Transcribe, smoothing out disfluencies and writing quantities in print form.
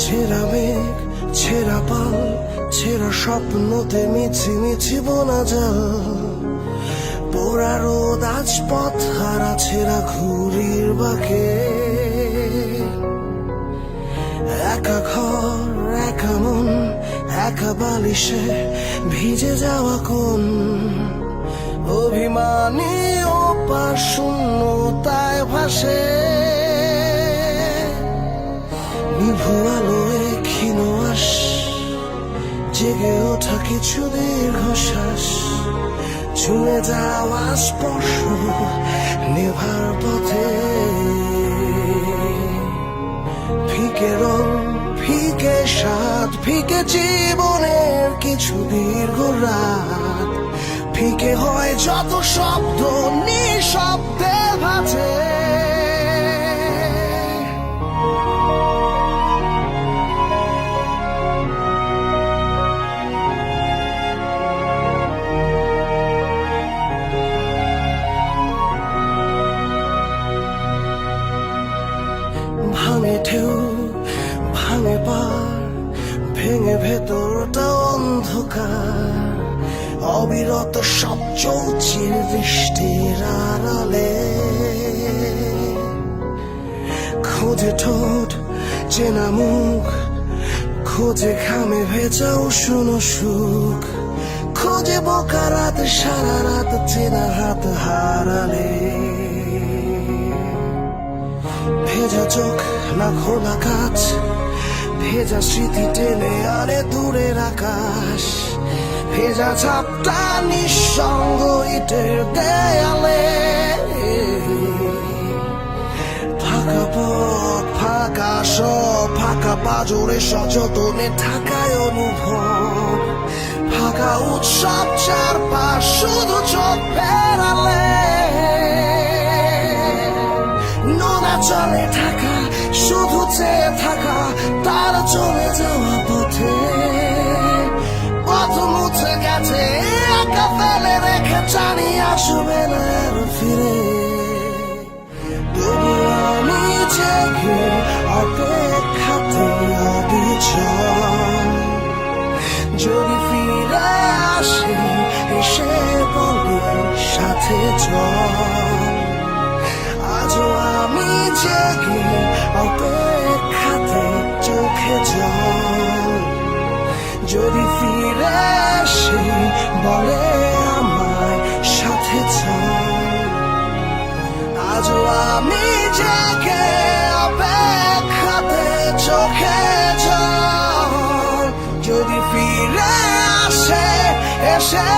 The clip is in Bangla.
ছেঁড়া মেঘ, ছেঁড়া পাল, ছেঁড়া স্বপ্নতে মিছি মিছি বোনা জাল। পোড়া রোদ আজ পথ হারা, ছেঁড়া ঘুড়ির বাঁকে। একা ঘর, একা মন, একা বালিশে ভিজে যাওয়া কোন অভিমানী ও পার শূন্যতায় ভাসে। নিভু আলোয় ক্ষীণ আস, জেগে ওঠা কিছু দীর্ঘশ্বাস, ছুঁয়ে যাওয়া স্পর্শ নেভার পথে। ফিকে রং, ফিকে স্বাদ, ফিকে জীবনের কিছু দীর্ঘ রাত। ফিকে হয় যত শব্দ নিঃশব্দে ভাজে। ভাঙে ঢেউ, ভাঙে পার, ভেঙে ভেতরটা অন্ধকার। অবিরত সব চৌচির বৃষ্টির আড়ালে। খোঁজে ঠোঁট, চেনা মুখ, খোঁজে ঘামে ভেজা উষ্ণ সুখ। খোঁজে বোকা রাত, সারা রাত চেনা হাত হারালে। ভেজা চোখ না খোলা কাজ, ভেজা স্মৃতি টেনে আরে দূরের আকাশ। ভেজা ছাপটা নিঃসঙ্গ ইটের দেয়ালে। ফাঁকা পথ, ফাঁকা সব, ফাঁকা পাজরে সযতনে ঢাকায় অনুভব। ফাঁকা উৎসব চারপাশ, শুধু চোখ ফেরালে। নোনা চলে থাকা, শুধু চেয়ে থাকা তার চলে যাওয়া পথে। পথ মুছে গেছে, একা ফেলে রেখে জানি আসবে না আর ফিরে। তবু আমি জেগে অপেক্ষাতে অবিচল। যদি ফিরে আসে, এসে বলে সাথে চল। আজও আমি জেগে অপেক্ষাতে চোখে জল। যদি ফিরে আসে, বলে আমায় সাথে চল। আজও আমি জেগে অপেক্ষাতে চোখে জল। যদি ফিরে আসে, এসে